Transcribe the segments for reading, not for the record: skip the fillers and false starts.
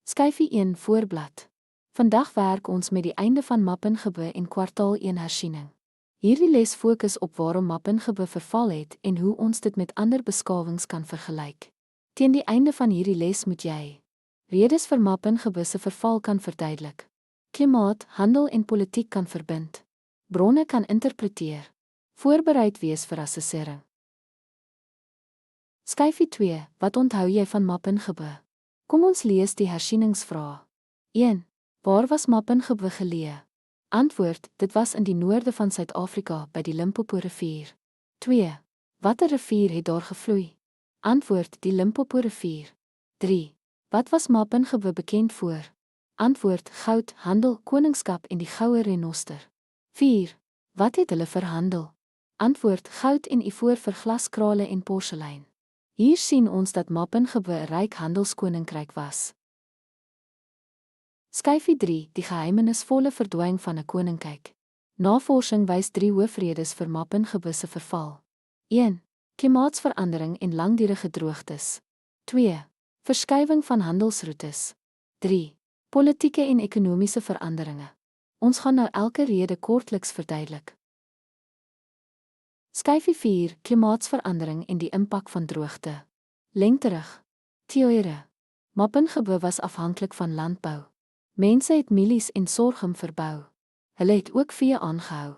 Skyfie 1 voorblad. Vandag werk ons met die einde van Mappengebou en kwartaal 1 hersiening. Hierdie les fokus op waarom Mappengebou verval het en hoe ons dit met ander beskawings kan vergelyk. Teen die einde van hierdie les moet jy redes vir Mappengebou se verval kan verduidelik. Klimaat, handel en politiek kan verbind. Bronne kan interpreteer. Voorbereid wees vir assessering. Skyfie 2, wat onthou jy van Mappengebou? Kom ons lees die hersieningsvrae. 1. Waar was Mappengebou geleë? Antwoord, dit was in die noorde van Suid-Afrika by die Limpopo rivier. 2. Watter rivier het daar gevloei? Antwoord, die Limpopo rivier. 3. Wat was Mappengebou bekend voor? Antwoord, goud, handel, koningskap en die goue renoster. 4. Wat het hulle verhandel? Antwoord, goud en ivoor vir glaskrale en porselein. Hier sien ons dat Mappengebou 'n ryk handelskoninkryk was. Skyfie 3, die geheimenisvolle verdwyning van 'n koninkryk. Navorsing wys 3 hoofredes vir Mappengebou se verval. 1. Klimaatsverandering en langdurige droogtes. 2. Verskywing van handelsroetes. 3. Politieke en ekonomiese veranderinge. Ons gaan nou elke rede kortliks verduidelik. Skyfie 4, klimaatsverandering en die impak van droogte. Lengterig. Teore. Mappengebou was afhanklik van landbou. Mense het mielies en sorghum verbou. Hulle het ook vee aangehou.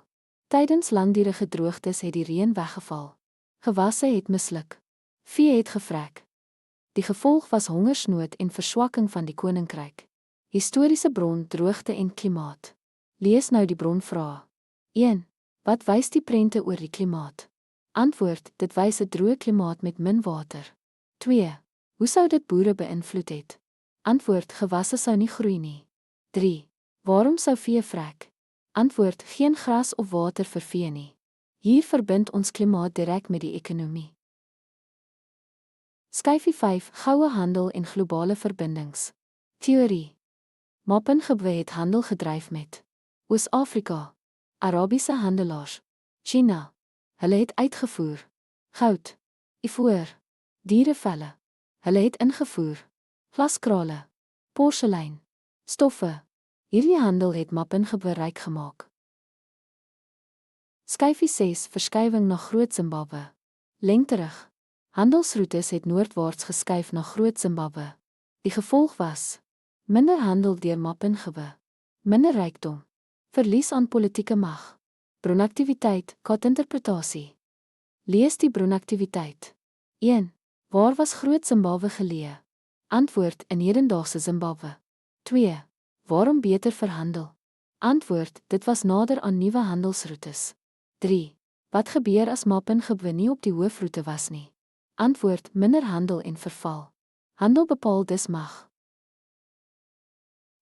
Tydens langdurige droogtes het die reën weggeval. Gewasse het misluk. Vee het gevrek. Die gevolg was hongersnood en verswakking van die koninkryk. Historiese bron, droogte en klimaat. Lees nou die bronvrae. 1. Wat wys die prente oor die klimaat? Antwoord, dit wys 'n droë klimaat met min water. 2. Hoe sou dit boere beïnvloed het? Antwoord, gewasse sou nie groei nie. 3. Waarom sou vee vrek? Antwoord, geen gras of water vir vee nie. Hier verbind ons klimaat direk met die ekonomie. Skyfie 5, goue handel en globale verbindings. Teorie. Mappengebou het handel gedryf met Oos-Afrika, Arabiese handelaars, China. Hulle het uitgevoer goud, ivoor, dierevelle. Hulle het ingevoer glaskrale, porselein, stoffe. Hierdie handel het Mappengebou ryk gemaak. Skyfie 6, verskywing na Groot Zimbabwe. Lengterig. Handelsroetes het noordwaarts geskuif na Groot Zimbabwe. Die gevolg was minder handel deur Mappengebou, minder rykdom, verlies aan politieke mag. Bronaktiwiteit, kaartinterpretasie. Lees die bronaktiwiteit. 1. Waar was Groot Zimbabwe geleë? Antwoord, in hedendaagse Zimbabwe. 2. Waarom beter verhandel? Antwoord, dit was nader aan nuwe handelsroetes. 3. Wat gebeur as Mappengebou nie op die hoofroete was nie? Antwoord, minder handel en verval. Handel bepaal dus mag.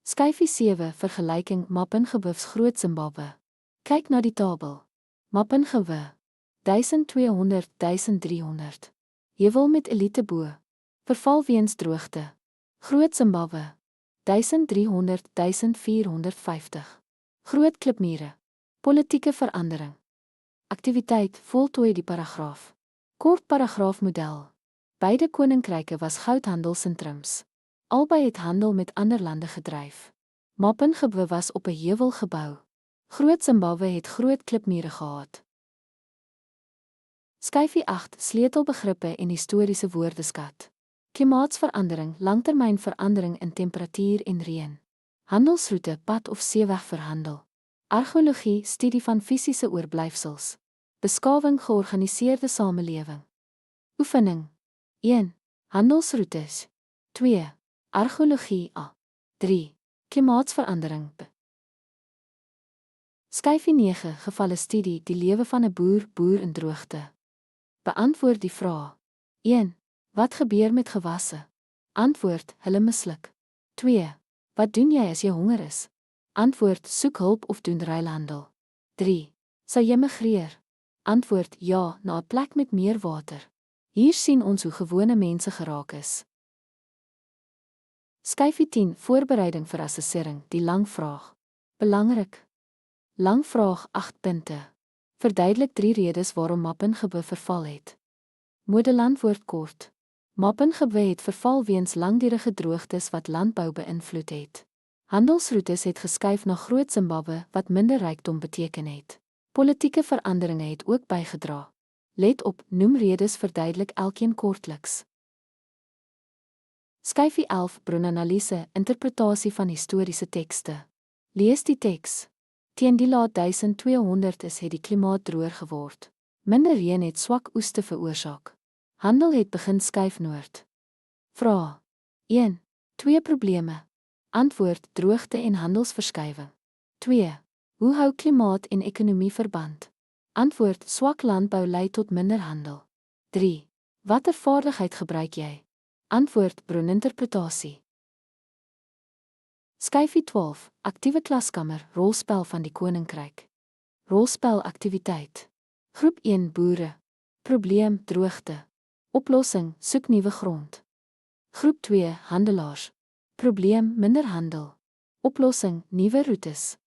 Skyfie 7, vergelyking Mappengebou Groot Zimbabwe. Kyk na die tabel. Mappengebou 1200, 1300. Heuwel met elite bo. Verval weens droogte. Groot Zimbabwe 1300, 1450. Groot klipmure. Politieke verandering. Aktiwiteit, voltooi die paragraaf. Kort paragraafmodel. Beide koninkryke was goudhandelsentrums. Albei het handel met ander lande gedryf. Mappengebou was op 'n heuwel gebou. Groot Zimbabwe het groot klipmure gehad. Skyfie 8, sleutelbegrippe en historiese woordeskat. Klimaatsverandering, langtermynverandering in temperatuur en reën. Handelsroete, pad of seeweg verhandel. Argeologie, studie van fisiese oorblyfsels. Beskawing, georganiseerde samelewing. Oefening. 1. Handelsroetes. 2. Argeologie A. 3. Klimaatsverandering B. Skyfie 9, gevalle studie, die lewe van 'n boer in droogte. Beantwoord die vraag. 1. Wat gebeur met gewasse? Antwoord, hulle misluk. 2. Wat doen jy as jy honger is? Antwoord, soek hulp of doen ruilhandel. 3. Sou jy migreer? Antwoord, ja, na 'n plek met meer water. Hier sien ons hoe gewone mense geraak is. Skyfie 10, voorbereiding vir assessering, die lang vraag. Belangrik. Lang vraag 8 punte. Verduidelik 3 redes waarom Mappengebou verval het. Modeland word kort. Mapungubwe het verval weens langdurige droogtes wat landbou beïnvloed het. Handelsroetes het geskuif na Groot Zimbabwe wat minder rykdom beteken het. Politieke veranderinge het ook bygedra. Let op, noem redes verduidelik elkeen kortliks. Skyfie 11 Bronanalise, interpretasie van historiese tekste. Lees die teks. Teen die laat 1200 het die klimaat droër geword. Minder reën het swak oeste veroorsaak. Handel het begin skuif noord. Vraag 1. 2 probleme. Antwoord: droogte en handelsverskuiwing. 2. Hoe hou klimaat en ekonomie verband? Antwoord: swak landbou lei tot minder handel. 3. Watter vaardigheid gebruik jy? Antwoord: broninterpretasie. Skyfie 12, aktiewe klaskamer, rolspel van die koninkryk. Rolspelaktiwiteit. Groep 1 boere. Probleem: droogte. Oplossing: soek nuwe grond. Groep 2 handelaars. Probleem: minder handel. Oplossing: nuwe roetes.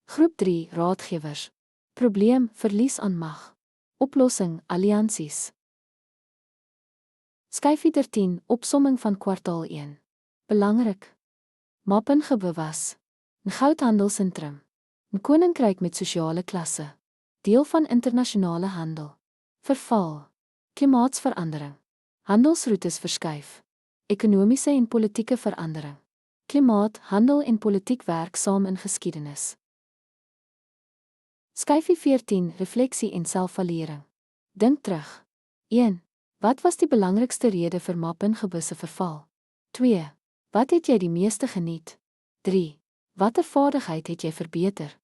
Groep 3 raadgewers. Probleem: verlies aan mag. Oplossing: alliansies. Skyfie 13 opsomming van kwartaal 1. Belangrik. Mapungubwe was 'n goudhandelsentrum, 'n koninkryk met sosiale klasse, deel van internasionale handel. Verval. Klimaatsverandering. Handelsroetes verskuif. Ekonomiese en politieke verandering. Klimaat, handel en politiek werk saam in geskiedenis. Skyfie 14 refleksie en selfvalering. Dink terug. 1. Wat was die belangrikste rede vir Mapungubwe se verval? 2. Wat het jy die meeste geniet? 3. Watter vaardigheid het jy verbeter?